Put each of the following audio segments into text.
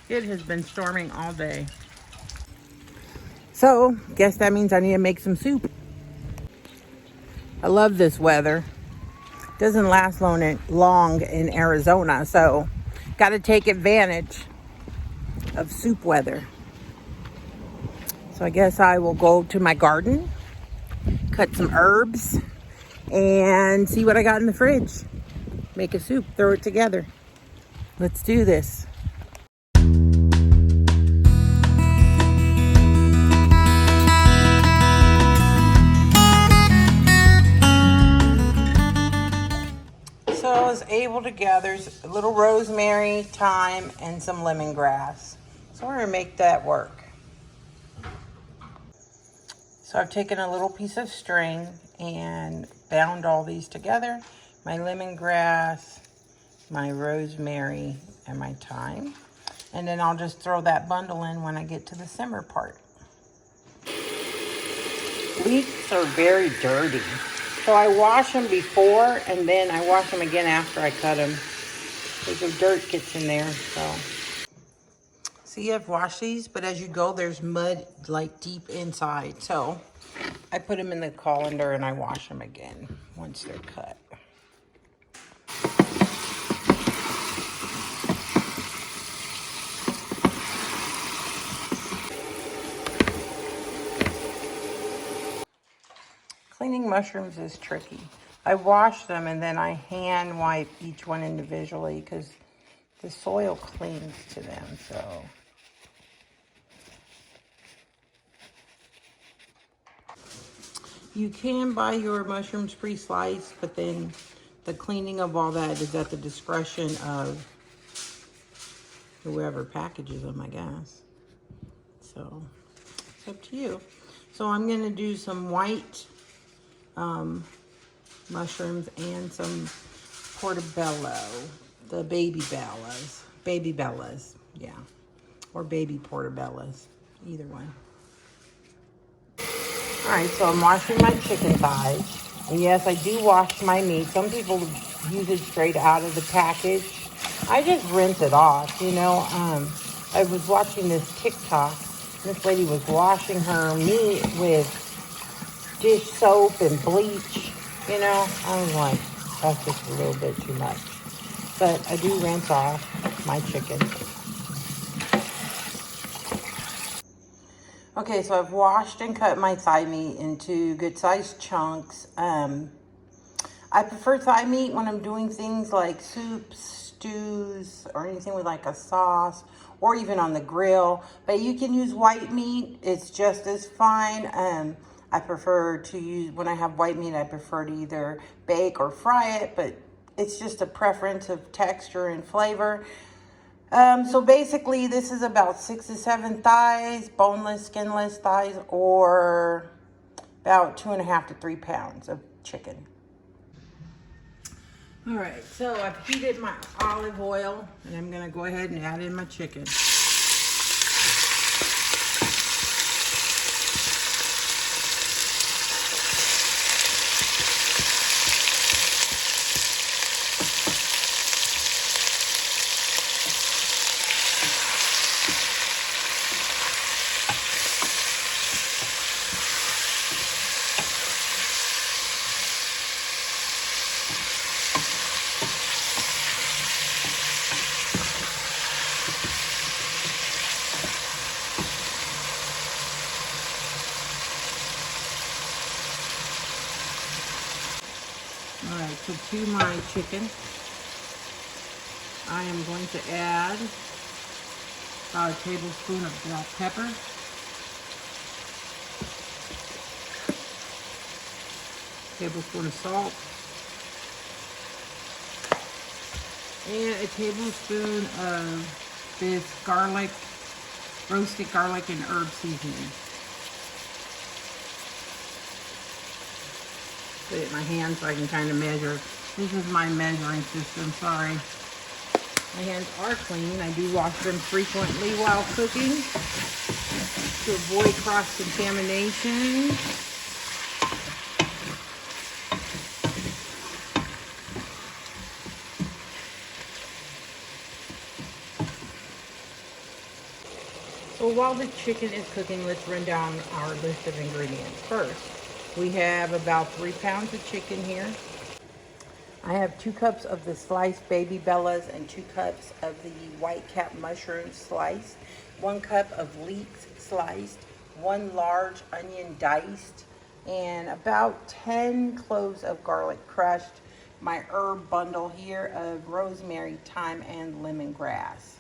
It has been storming all day. So, guess that means I need to make some soup. I love this weather. Doesn't last long in Arizona, so got to take advantage of soup weather. So I guess I will go to my garden, cut some herbs, and see what I got in the fridge. Make a soup, throw it together. Let's do this. So I was able to gather a little rosemary, thyme, and some lemongrass. So we're gonna make that work. So I've taken a little piece of string and bound all these together. My lemongrass, my rosemary, and my thyme. And then I'll just throw that bundle in when I get to the simmer part. Leeks are very dirty. So I wash them before and then I wash them again after I cut them. Because the dirt gets in there, so. See, I've washed these, but as you go, there's mud like deep inside. So I put them in the colander and I wash them again once they're cut. Cleaning mushrooms is tricky. I wash them and then I hand wipe each one individually because the soil clings to them, so. You can buy your mushrooms pre-sliced, but then the cleaning of all that is at the discretion of whoever packages them, I guess. So, it's up to you. So I'm gonna do some white mushrooms and some portobello, the baby bellas, yeah, or baby portobellas, either one. All right, so I'm washing my chicken thighs, and yes, I do wash my meat. Some people use it straight out of the package. I just rinse it off, you know. I was watching this TikTok, and this lady was washing her meat with dish soap and bleach, you know. I was like, that's just a little bit too much. But I do rinse off my chicken. Okay, so I've washed and cut my thigh meat into good sized chunks. I prefer thigh meat when I'm doing things like soups, stews, or anything with like a sauce, or even on the grill. But you can use white meat, it's just as fine. I prefer to use, when I have white meat, I prefer to either bake or fry it, but it's just a preference of texture and flavor. So basically this is about 6 to 7 thighs, boneless, skinless thighs, or about 2.5 to 3 pounds of chicken. All right, so I've heated my olive oil and I'm gonna go ahead and add in my chicken. All right, so to my chicken, I am going to add about a tablespoon of black pepper, tablespoon of salt, and a tablespoon of this garlic, roasted garlic and herb seasoning. Put it in my hand so I can kind of measure. This is my measuring system, sorry. My hands are clean. I do wash them frequently while cooking to avoid cross-contamination. while the chicken is cooking, let's run down our list of ingredients. First, we have about 3 pounds of chicken here. I have 2 cups of the sliced baby bellas and 2 cups of the white cap mushrooms sliced, 1 cup of leeks sliced, 1 large onion diced, and about 10 cloves of garlic crushed, my herb bundle here of rosemary, thyme, and lemongrass.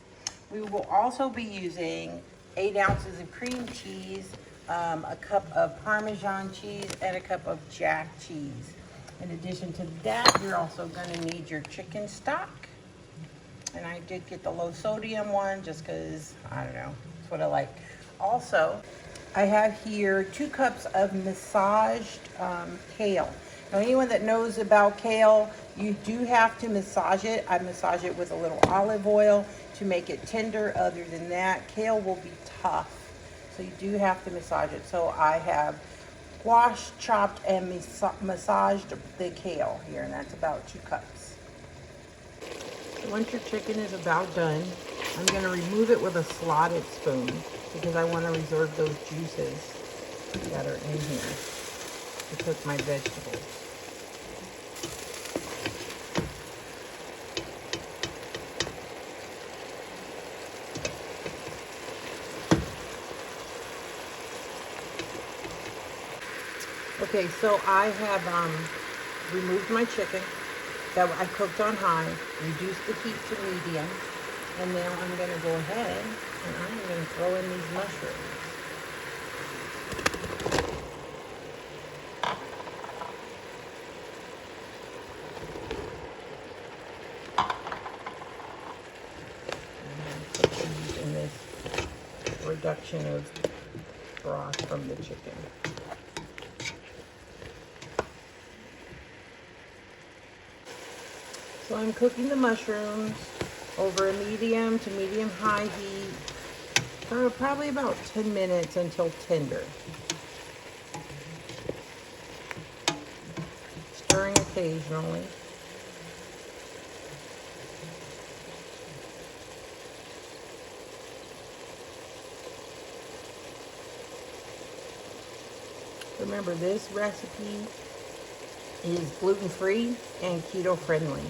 We will also be using 8 ounces of cream cheese, a cup of Parmesan cheese, and a cup of Jack cheese. In addition to that, you're also going to need your chicken stock. And I did get the low sodium one just because, I don't know, that's what I like. Also, I have here 2 cups of massaged kale. Now, anyone that knows about kale, you do have to massage it. I massage it with a little olive oil to make it tender. Other than that, kale will be tough. So you do have to massage it. So I have washed, chopped, and massaged the kale here, and that's about 2 cups. Once your chicken is about done, I'm going to remove it with a slotted spoon because I want to reserve those juices that are in here to cook my vegetables. Okay, so I have removed my chicken that I cooked on high, reduced the heat to medium, and now I'm going to go ahead and I'm going to throw in these mushrooms. And put these in this reduction of broth from the chicken. So I'm cooking the mushrooms over a medium to medium-high heat for probably about 10 minutes until tender. Stirring occasionally. Remember, this recipe is gluten-free and keto-friendly.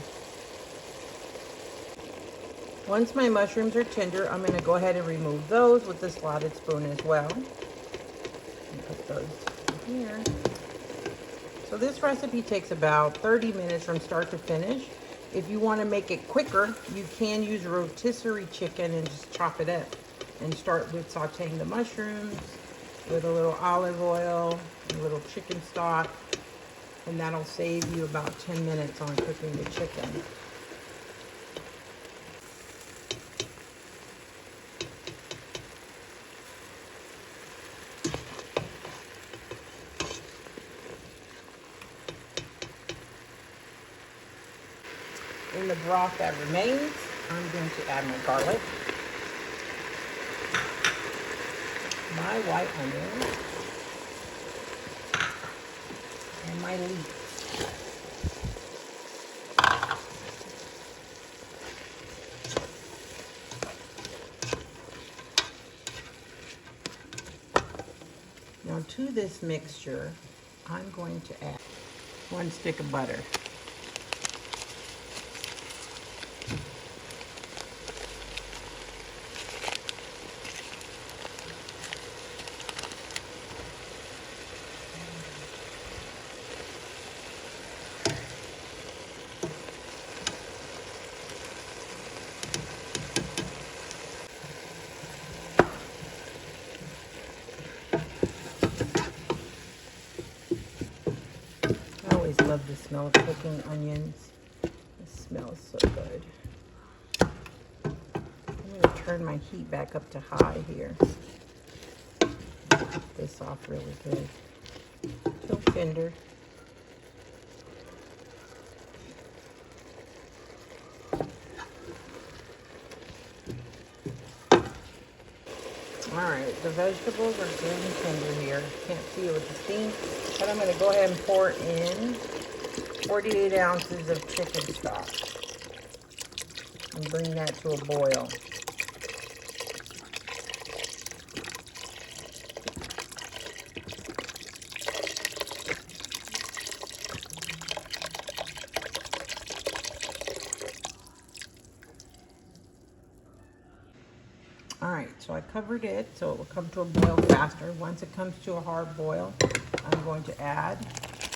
Once my mushrooms are tender, I'm going to go ahead and remove those with the slotted spoon as well. And put those in here. So this recipe takes about 30 minutes from start to finish. If you want to make it quicker, you can use rotisserie chicken and just chop it up. And start with sauteing the mushrooms with a little olive oil, a little chicken stock. And that'll save you about 10 minutes on cooking the chicken. In the broth that remains, I'm going to add my garlic, my white onion, and my leeks. Now to this mixture, I'm going to add 1 stick of butter. I love the smell of cooking onions. It smells so good. I'm going to turn my heat back up to high here. Get this off really good. Till tender. Alright, the vegetables are good and tender here. Can't see it with the steam. But I'm going to go ahead and pour in 48 ounces of chicken stock. And bring that to a boil. So I covered it so it will come to a boil faster. Once it comes to a hard boil, I'm going to add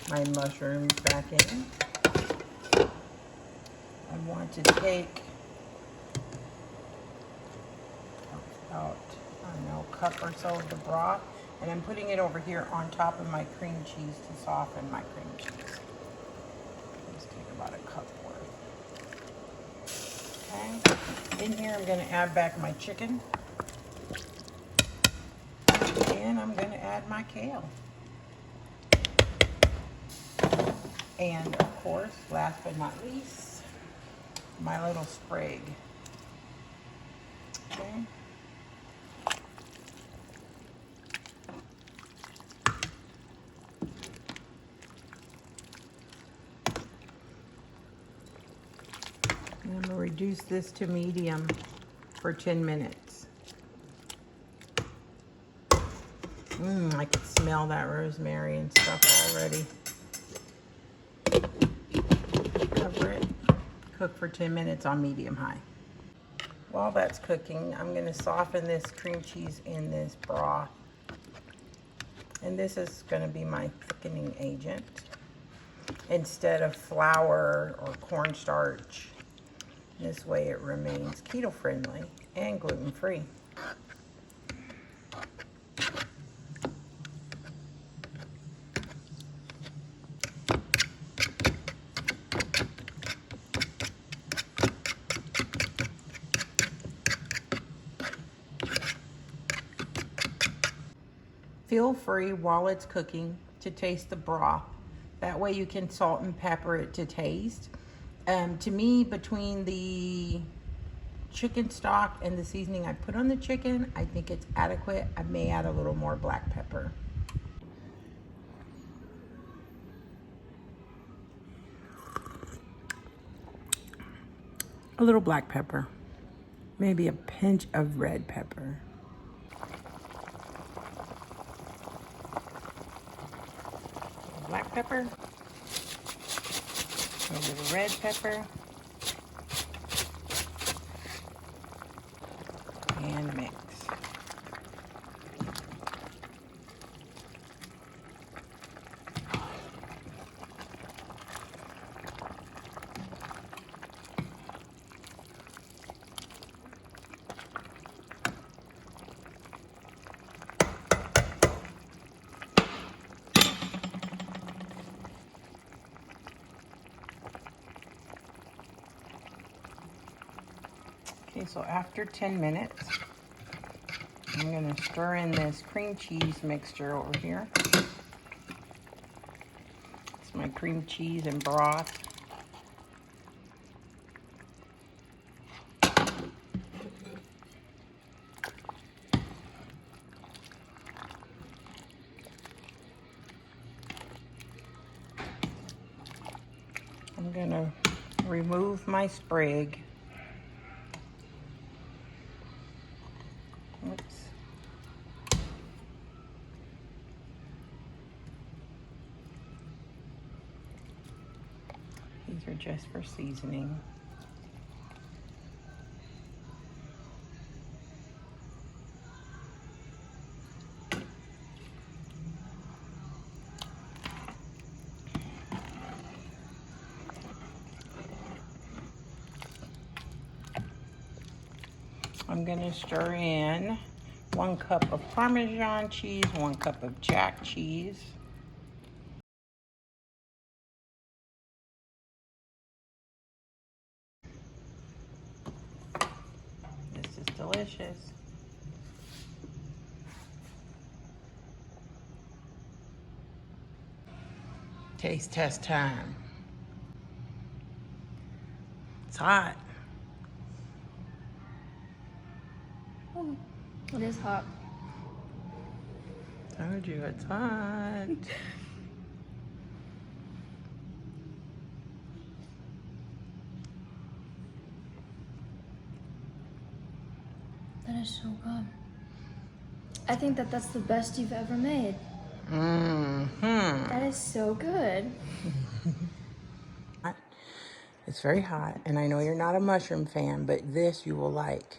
my mushrooms back in. I want to take about, I don't know, a cup or so of the broth, and I'm putting it over here on top of my cream cheese to soften my cream cheese. Let's take about a cup worth. Okay. In here, I'm going to add back my chicken. And I'm going to add my kale. And of course, last but not least, my little sprig. Okay. And I'm going to reduce this to medium for 10 minutes. I can smell that rosemary and stuff already. Cover it. Cook for 10 minutes on medium-high. While that's cooking, I'm going to soften this cream cheese in this broth. And this is going to be my thickening agent. Instead of flour or cornstarch, this way it remains keto-friendly and gluten-free. Feel free while it's cooking to taste the broth. That way you can salt and pepper it to taste. To me, between the chicken stock and the seasoning I put on the chicken, I think it's adequate. I may add a little more black pepper. A little black pepper. Maybe a pinch of red pepper. Black pepper, a little bit of red pepper, and mix. Okay, so after 10 minutes, I'm going to stir in this cream cheese mixture over here. It's my cream cheese and broth. I'm going to remove my sprig. Oops. These are just for seasoning. I'm going to stir in 1 cup of Parmesan cheese, 1 cup of Jack cheese. This is delicious. Taste test time. It's hot. Oh, it is hot. Told you it's hot. That is so good. I think that that's the best you've ever made. That is so good. It's very hot, and I know you're not a mushroom fan, but this you will like.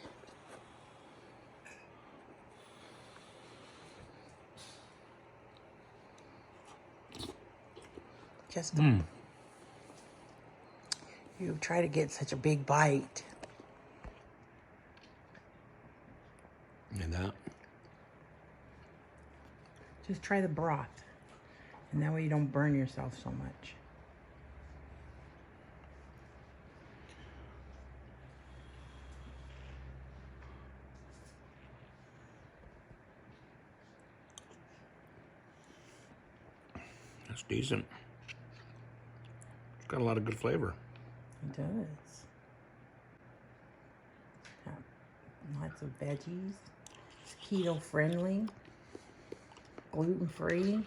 Just you try to get such a big bite. And that. Just try the broth. And that way you don't burn yourself so much. That's decent. It's got a lot of good flavor. It does. Lots of veggies. It's keto friendly. Gluten free.